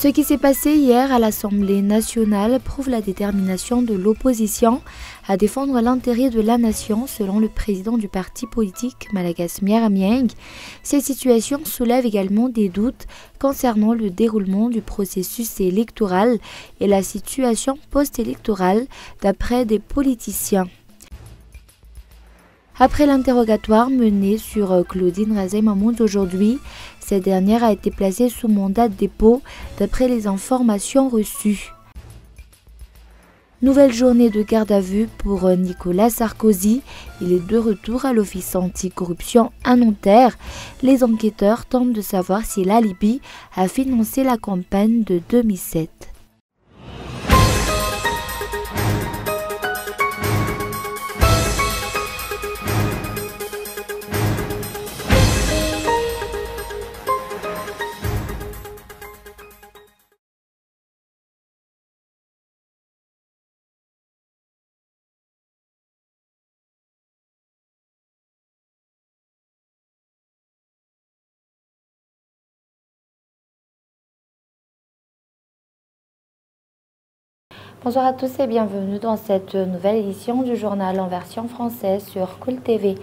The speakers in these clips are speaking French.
Ce qui s'est passé hier à l'Assemblée nationale prouve la détermination de l'opposition à défendre l'intérêt de la nation, selon le président du parti politique Malagas Miaramieng. Cette situation soulève également des doutes concernant le déroulement du processus électoral et la situation post-électorale, d'après des politiciens. Après l'interrogatoire mené sur Claudine Razay-Mahmoud aujourd'hui, cette dernière a été placée sous mandat de dépôt d'après les informations reçues. Nouvelle journée de garde à vue pour Nicolas Sarkozy. Il est de retour à l'Office anticorruption à Nanterre. Les enquêteurs tentent de savoir si la Libye a financé la campagne de 2007. Bonjour à tous et bienvenue dans cette nouvelle édition du journal en version française sur Cool TV.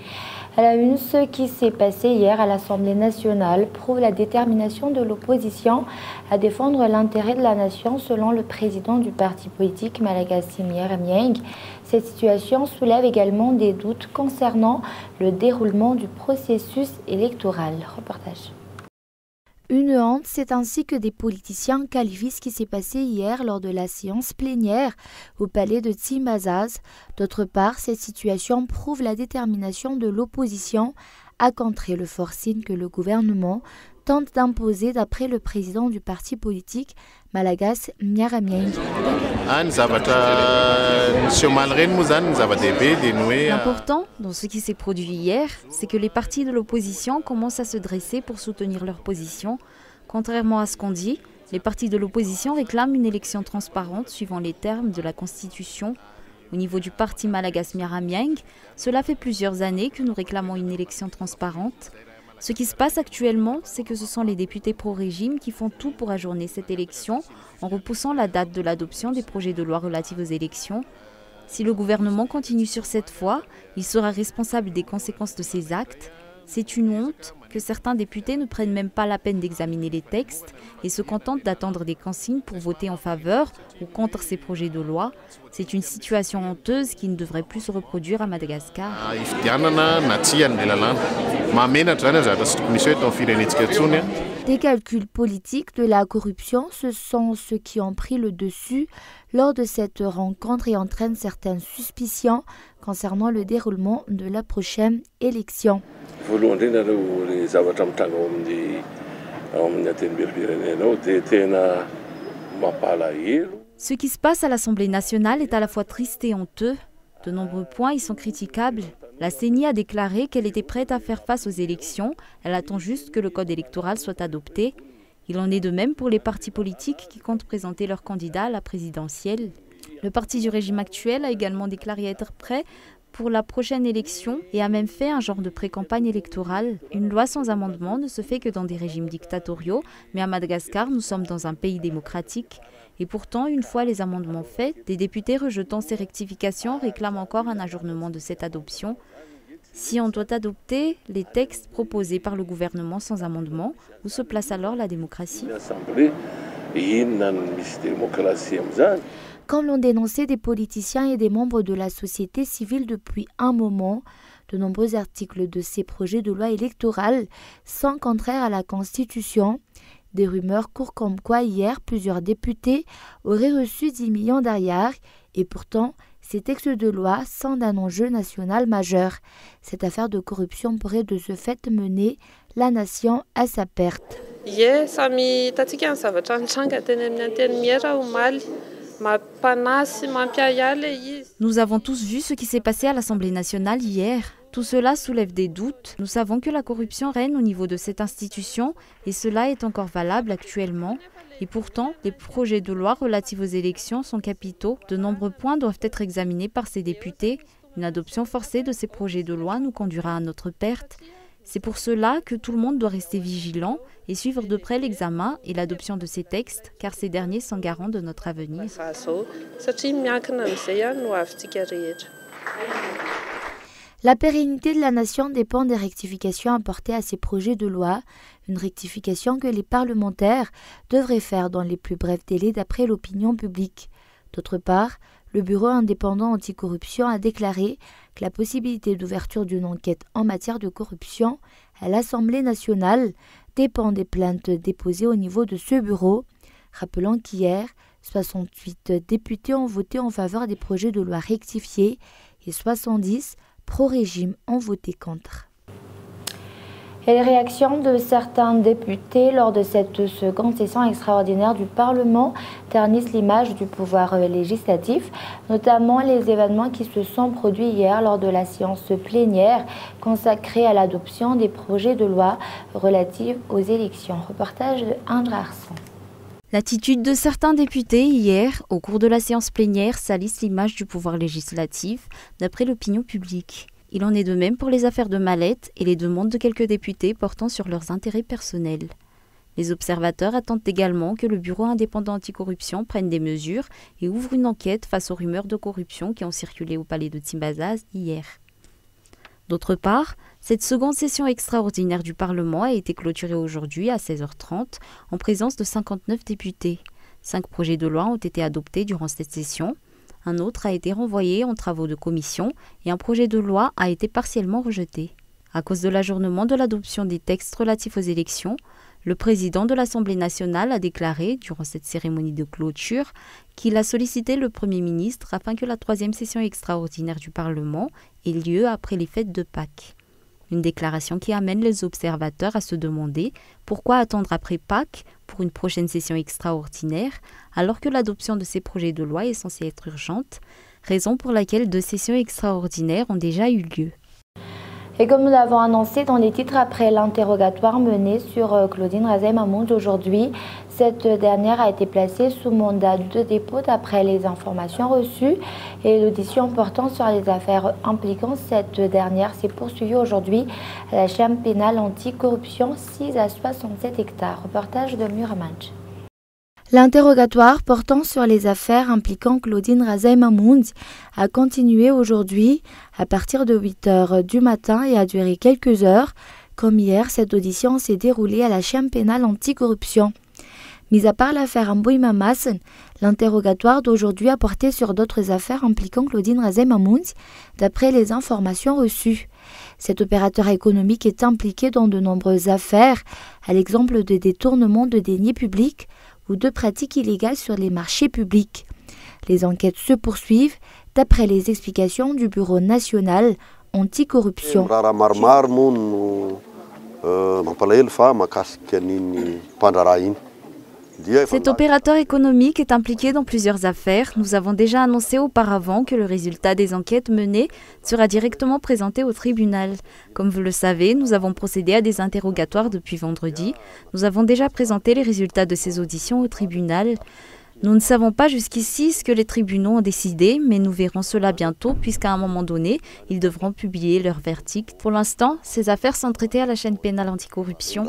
À la une, ce qui s'est passé hier à l'Assemblée nationale prouve la détermination de l'opposition à défendre l'intérêt de la nation, selon le président du parti politique Malagas Miaramieng. Cette situation soulève également des doutes concernant le déroulement du processus électoral. Reportage. Une honte, c'est ainsi que des politiciens qualifient ce qui s'est passé hier lors de la séance plénière au palais de Tsimazaz. D'autre part, cette situation prouve la détermination de l'opposition à contrer le forcing que le gouvernement tente d'imposer, d'après le président du parti politique Malagas Miaramieng. L'important dans ce qui s'est produit hier, c'est que les partis de l'opposition commencent à se dresser pour soutenir leur position. Contrairement à ce qu'on dit, les partis de l'opposition réclament une élection transparente suivant les termes de la Constitution. Au niveau du parti Malagas Miaramieng, cela fait plusieurs années que nous réclamons une élection transparente. Ce qui se passe actuellement, c'est que ce sont les députés pro-régime qui font tout pour ajourner cette élection en repoussant la date de l'adoption des projets de loi relatifs aux élections. Si le gouvernement continue sur cette voie, il sera responsable des conséquences de ses actes. C'est une honte que certains députés ne prennent même pas la peine d'examiner les textes et se contentent d'attendre des consignes pour voter en faveur ou contre ces projets de loi. C'est une situation honteuse qui ne devrait plus se reproduire à Madagascar. Des calculs politiques, de la corruption, ce sont ceux qui ont pris le dessus lors de cette rencontre et entraînent certaines suspicions concernant le déroulement de la prochaine élection. Ce qui se passe à l'Assemblée nationale est à la fois triste et honteux. De nombreux points y sont critiquables. La CENI a déclaré qu'elle était prête à faire face aux élections. Elle attend juste que le code électoral soit adopté. Il en est de même pour les partis politiques qui comptent présenter leurs candidats à la présidentielle. Le parti du régime actuel a également déclaré être prêt pour la prochaine élection et a même fait un genre de pré-campagne électorale. Une loi sans amendement ne se fait que dans des régimes dictatoriaux, mais à Madagascar, nous sommes dans un pays démocratique. Et pourtant, une fois les amendements faits, des députés rejetant ces rectifications réclament encore un ajournement de cette adoption. Si on doit adopter les textes proposés par le gouvernement sans amendement, où se place alors la démocratie ? Comme l'ont dénoncé des politiciens et des membres de la société civile depuis un moment, de nombreux articles de ces projets de loi électorale sont contraires à la Constitution. Des rumeurs courent comme quoi hier, plusieurs députés auraient reçu 10 millions d'ariars et pourtant, ces textes de loi sont d'un enjeu national majeur. Cette affaire de corruption pourrait de ce fait mener la nation à sa perte. Nous avons tous vu ce qui s'est passé à l'Assemblée nationale hier. Tout cela soulève des doutes. Nous savons que la corruption règne au niveau de cette institution et cela est encore valable actuellement. Et pourtant, les projets de loi relatifs aux élections sont capitaux. De nombreux points doivent être examinés par ces députés. Une adoption forcée de ces projets de loi nous conduira à notre perte. C'est pour cela que tout le monde doit rester vigilant et suivre de près l'examen et l'adoption de ces textes, car ces derniers sont garants de notre avenir. La pérennité de la nation dépend des rectifications apportées à ces projets de loi, une rectification que les parlementaires devraient faire dans les plus brefs délais d'après l'opinion publique. D'autre part, le Bureau indépendant anticorruption a déclaré que la possibilité d'ouverture d'une enquête en matière de corruption à l'Assemblée nationale dépend des plaintes déposées au niveau de ce bureau, rappelant qu'hier, 68 députés ont voté en faveur des projets de loi rectifiés et 70 pro-régime ont voté contre. Et les réactions de certains députés lors de cette seconde session extraordinaire du Parlement ternissent l'image du pouvoir législatif, notamment les événements qui se sont produits hier lors de la séance plénière consacrée à l'adoption des projets de loi relatifs aux élections. Reportage de André Arson. L'attitude de certains députés hier, au cours de la séance plénière, salisse l'image du pouvoir législatif, d'après l'opinion publique. Il en est de même pour les affaires de Mallette et les demandes de quelques députés portant sur leurs intérêts personnels. Les observateurs attendent également que le Bureau indépendant anticorruption prenne des mesures et ouvre une enquête face aux rumeurs de corruption qui ont circulé au palais de Timbazaz hier. D'autre part, cette seconde session extraordinaire du Parlement a été clôturée aujourd'hui à 16h30 en présence de 59 députés. 5 projets de loi ont été adoptés durant cette session. Un autre a été renvoyé en travaux de commission et un projet de loi a été partiellement rejeté. À cause de l'ajournement de l'adoption des textes relatifs aux élections, le président de l'Assemblée nationale a déclaré, durant cette cérémonie de clôture, qu'il a sollicité le Premier ministre afin que la 3e session extraordinaire du Parlement ait lieu après les fêtes de Pâques. Une déclaration qui amène les observateurs à se demander pourquoi attendre après Pâques pour une prochaine session extraordinaire alors que l'adoption de ces projets de loi est censée être urgente, raison pour laquelle 2 sessions extraordinaires ont déjà eu lieu. Et comme nous l'avons annoncé dans les titres après l'interrogatoire mené sur Claudine Razay-Mahmoud aujourd'hui, cette dernière a été placée sous mandat de dépôt d'après les informations reçues et l'audition portant sur les affaires impliquant cette dernière s'est poursuivie aujourd'hui à la chambre pénale anticorruption 6 à 67 hectares. Reportage de Muramanj. L'interrogatoire portant sur les affaires impliquant Claudine Razay-Mahmoud a continué aujourd'hui à partir de 8 h du matin et a duré quelques heures. Comme hier, cette audition s'est déroulée à la chambre pénale anticorruption. Mis à part l'affaire Amboy Mamas, l'interrogatoire d'aujourd'hui a porté sur d'autres affaires impliquant Claudine Razay-Mahmoud, d'après les informations reçues. Cet opérateur économique est impliqué dans de nombreuses affaires, à l'exemple de détournement de deniers publics ou de pratiques illégales sur les marchés publics. Les enquêtes se poursuivent d'après les explications du Bureau national anticorruption. Cet opérateur économique est impliqué dans plusieurs affaires. Nous avons déjà annoncé auparavant que le résultat des enquêtes menées sera directement présenté au tribunal. Comme vous le savez, nous avons procédé à des interrogatoires depuis vendredi. Nous avons déjà présenté les résultats de ces auditions au tribunal. Nous ne savons pas jusqu'ici ce que les tribunaux ont décidé, mais nous verrons cela bientôt puisqu'à un moment donné, ils devront publier leur verdict. Pour l'instant, ces affaires sont traitées à la chaîne pénale anticorruption.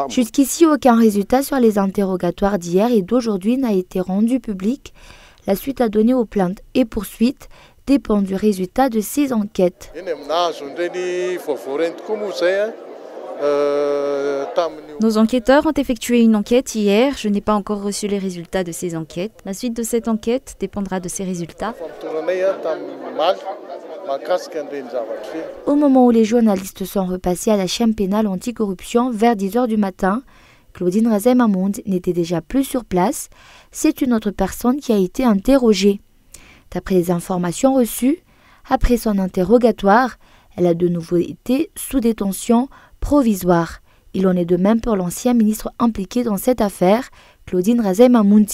Jusqu'ici, aucun résultat sur les interrogatoires d'hier et d'aujourd'hui n'a été rendu public. La suite à donner aux plaintes et poursuites dépend du résultat de ces enquêtes. Nos enquêteurs ont effectué une enquête hier. Je n'ai pas encore reçu les résultats de ces enquêtes. La suite de cette enquête dépendra de ces résultats. Au moment où les journalistes sont repassés à la chambre pénale anticorruption vers 10 h du matin, Claudine Razay-Mahmoud n'était déjà plus sur place. C'est une autre personne qui a été interrogée. D'après les informations reçues, après son interrogatoire, elle a de nouveau été sous détention provisoire. Il en est de même pour l'ancien ministre impliqué dans cette affaire, Claudine Razay-Mahmoud.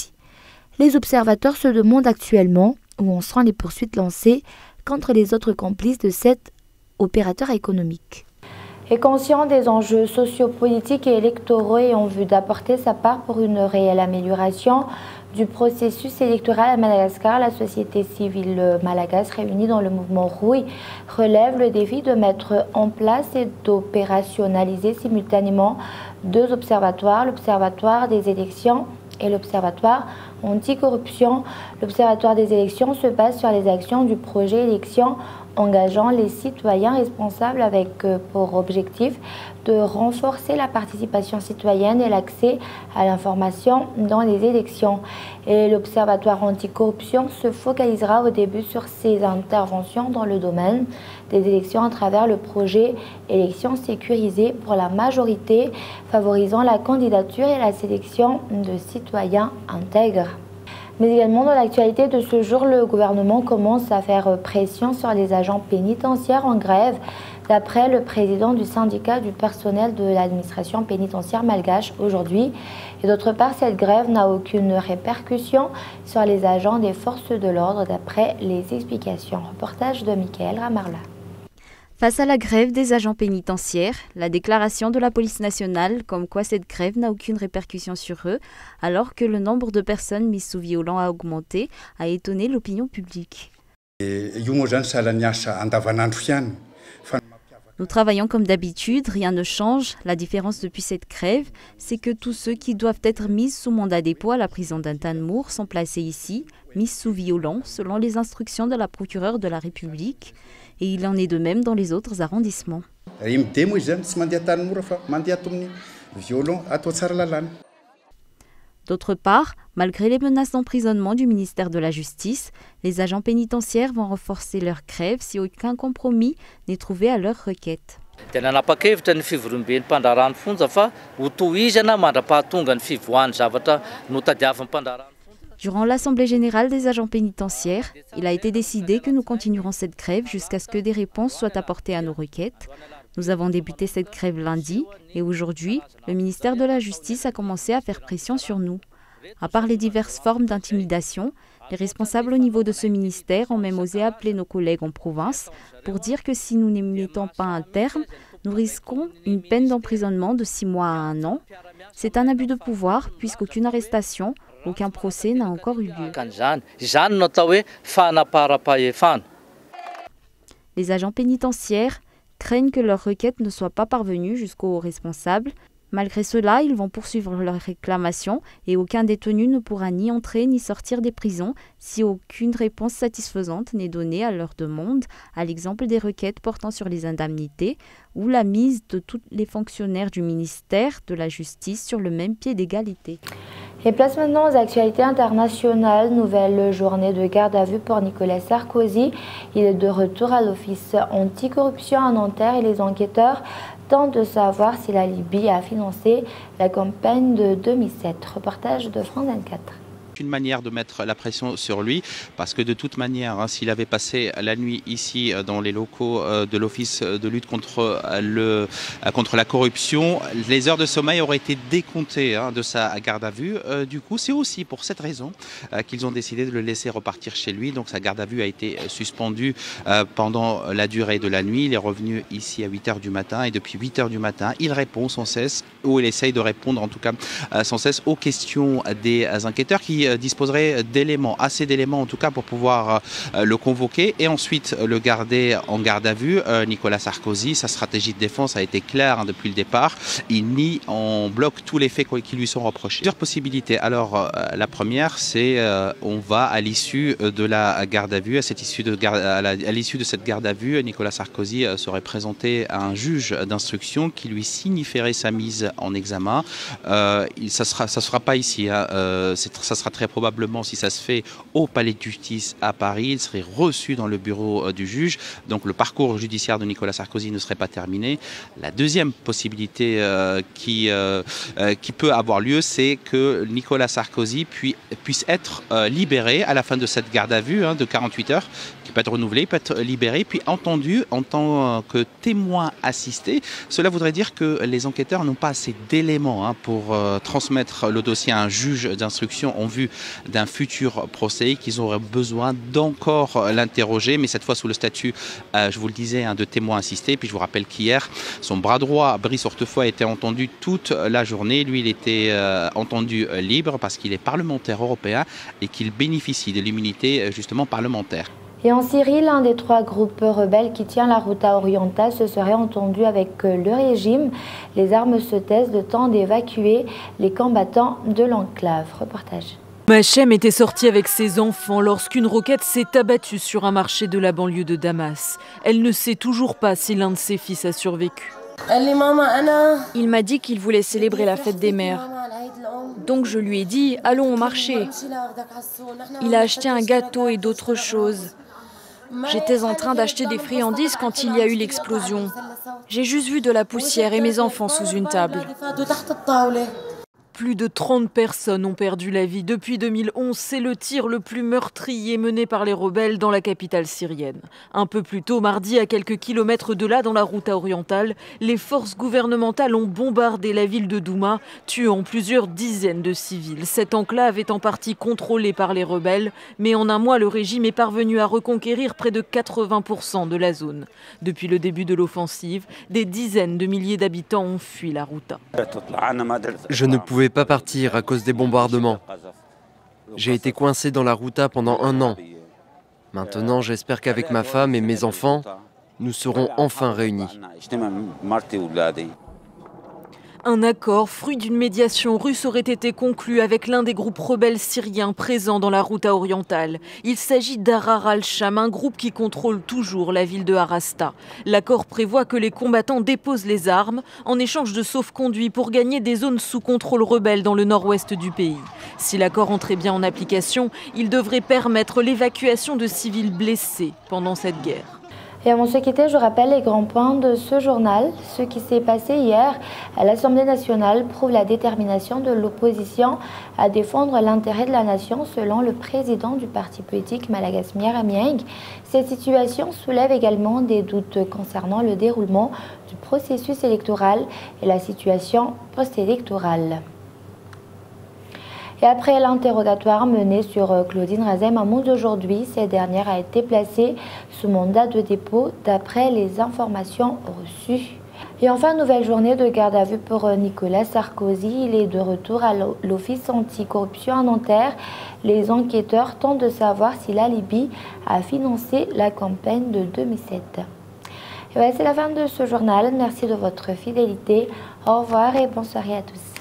Les observateurs se demandent actuellement où en sont les poursuites lancées contre les autres complices de cet opérateur économique. Et conscient des enjeux sociopolitiques et électoraux et en vue d'apporter sa part pour une réelle amélioration du processus électoral à Madagascar, la société civile malagasy réunie dans le mouvement Rouille relève le défi de mettre en place et d'opérationnaliser simultanément deux observatoires, l'Observatoire des élections et l'Observatoire anticorruption. L'Observatoire des élections se base sur les actions du projet élections engageant les citoyens responsables avec pour objectif de renforcer la participation citoyenne et l'accès à l'information dans les élections. Et l'Observatoire anticorruption se focalisera au début sur ses interventions dans le domaine des élections à travers le projet élections sécurisées pour la majorité, favorisant la candidature et la sélection de citoyens intègres. Mais également dans l'actualité de ce jour, le gouvernement commence à faire pression sur les agents pénitentiaires en grève, d'après le président du syndicat du personnel de l'administration pénitentiaire malgache aujourd'hui. Et d'autre part, cette grève n'a aucune répercussion sur les agents des forces de l'ordre, d'après les explications. Reportage de Michael Ramarla. Face à la grève des agents pénitentiaires, la déclaration de la police nationale comme quoi cette grève n'a aucune répercussion sur eux, alors que le nombre de personnes mises sous violent a augmenté, a étonné l'opinion publique. Nous travaillons comme d'habitude, rien ne change. La différence depuis cette grève, c'est que tous ceux qui doivent être mis sous mandat dépôt à la prison d'Antanmour sont placés ici, mis sous violent, selon les instructions de la procureure de la République. Et il en est de même dans les autres arrondissements. D'autre part, malgré les menaces d'emprisonnement du ministère de la Justice, les agents pénitentiaires vont renforcer leur grève si aucun compromis n'est trouvé à leur requête. Durant l'Assemblée générale des agents pénitentiaires, il a été décidé que nous continuerons cette grève jusqu'à ce que des réponses soient apportées à nos requêtes. Nous avons débuté cette grève lundi et aujourd'hui, le ministère de la Justice a commencé à faire pression sur nous. À part les diverses formes d'intimidation, les responsables au niveau de ce ministère ont même osé appeler nos collègues en province pour dire que si nous n'y mettons pas un terme, nous risquons une peine d'emprisonnement de 6 mois à 1 an. C'est un abus de pouvoir puisqu'aucune arrestation, aucun procès n'a encore eu lieu. Les agents pénitentiaires craignent que leurs requêtes ne soient pas parvenues jusqu'aux responsables. Malgré cela, ils vont poursuivre leurs réclamations et aucun détenu ne pourra ni entrer ni sortir des prisons si aucune réponse satisfaisante n'est donnée à leurs demandes, à l'exemple des requêtes portant sur les indemnités ou la mise de tous les fonctionnaires du ministère de la Justice sur le même pied d'égalité. Et place maintenant aux actualités internationales. Nouvelle journée de garde à vue pour Nicolas Sarkozy. Il est de retour à l'office anticorruption à Nanterre et les enquêteurs tentent de savoir si la Libye a financé la campagne de 2007. Reportage de France 24. Une manière de mettre la pression sur lui parce que de toute manière, s'il avait passé la nuit ici dans les locaux de l'Office de lutte contre la corruption, les heures de sommeil auraient été décomptées de sa garde à vue. Du coup, c'est aussi pour cette raison qu'ils ont décidé de le laisser repartir chez lui. Donc sa garde à vue a été suspendue pendant la durée de la nuit. Il est revenu ici à 8h du matin et depuis 8h du matin, il répond sans cesse, ou il essaye de répondre en tout cas sans cesse aux questions des enquêteurs qui disposerait d'éléments, assez d'éléments en tout cas pour pouvoir le convoquer et ensuite le garder en garde à vue. Nicolas Sarkozy, sa stratégie de défense a été claire depuis le départ. Il nie en bloc tous les faits qui lui sont reprochés. Plusieurs possibilités. Alors la première, c'est on va à l'issue de la garde à vue, à l'issue de cette garde à vue, Nicolas Sarkozy serait présenté à un juge d'instruction qui lui signifierait sa mise en examen. Ça sera pas ici, ça sera très probablement, si ça se fait au palais de justice à Paris, il serait reçu dans le bureau du juge. Donc le parcours judiciaire de Nicolas Sarkozy ne serait pas terminé. La deuxième possibilité qui peut avoir lieu, c'est que Nicolas Sarkozy puisse être libéré à la fin de cette garde à vue de 48 heures qui peut être renouvelé, il peut être libéré, puis entendu en tant que témoin assisté. Cela voudrait dire que les enquêteurs n'ont pas assez d'éléments pour transmettre le dossier à un juge d'instruction en vue d'un futur procès, qu'ils auraient besoin d'encore l'interroger, mais cette fois sous le statut, je vous le disais, de témoin assisté. Puis je vous rappelle qu'hier, son bras droit, Brice Hortefeux, a été entendu toute la journée. Lui, il était entendu libre parce qu'il est parlementaire européen et qu'il bénéficie de l'immunité justement parlementaire. Et en Syrie, l'un des 3 groupes rebelles qui tient la Ghouta orientale se serait entendu avec le régime. Les armes se taisent, le temps d'évacuer les combattants de l'enclave. Reportage. Machem était sortie avec ses enfants lorsqu'une roquette s'est abattue sur un marché de la banlieue de Damas. Elle ne sait toujours pas si l'un de ses fils a survécu. Il m'a dit qu'il voulait célébrer la fête des mères. Donc je lui ai dit, allons au marché. Il a acheté un gâteau et d'autres choses. J'étais en train d'acheter des friandises quand il y a eu l'explosion. J'ai juste vu de la poussière et mes enfants sous une table. Plus de 30 personnes ont perdu la vie depuis 2011. C'est le tir le plus meurtrier mené par les rebelles dans la capitale syrienne. Un peu plus tôt, mardi, à quelques kilomètres de là, dans la Ghouta orientale, les forces gouvernementales ont bombardé la ville de Douma, tuant plusieurs dizaines de civils. Cette enclave est en partie contrôlée par les rebelles, mais en un mois, le régime est parvenu à reconquérir près de 80% de la zone. Depuis le début de l'offensive, des dizaines de milliers d'habitants ont fui la Ghouta. Je ne pouvais pas partir à cause des bombardements. J'ai été coincé dans la Ghouta pendant 1 an. Maintenant, j'espère qu'avec ma femme et mes enfants, nous serons enfin réunis. Un accord, fruit d'une médiation russe, aurait été conclu avec l'un des groupes rebelles syriens présents dans la Ghouta orientale. Il s'agit d'Ahrar al-Sham, un groupe qui contrôle toujours la ville de Harasta. L'accord prévoit que les combattants déposent les armes en échange de sauf-conduits pour gagner des zones sous contrôle rebelle dans le nord-ouest du pays. Si l'accord entrait bien en application, il devrait permettre l'évacuation de civils blessés pendant cette guerre. Et avant de se quitter, je rappelle les grands points de ce journal. Ce qui s'est passé hier à l'Assemblée nationale prouve la détermination de l'opposition à défendre l'intérêt de la nation, selon le président du parti politique Malagas Miaramieng. Cette situation soulève également des doutes concernant le déroulement du processus électoral et la situation post-électorale. Et après l'interrogatoire mené sur Claudine Razem Mahmoud aujourd'hui, cette dernière a été placée sous mandat de dépôt d'après les informations reçues. Et enfin, nouvelle journée de garde à vue pour Nicolas Sarkozy. Il est de retour à l'Office anticorruption à Nanterre. Les enquêteurs tentent de savoir si la Libye a financé la campagne de 2007. Et voilà, c'est la fin de ce journal. Merci de votre fidélité. Au revoir et bonne soirée à tous.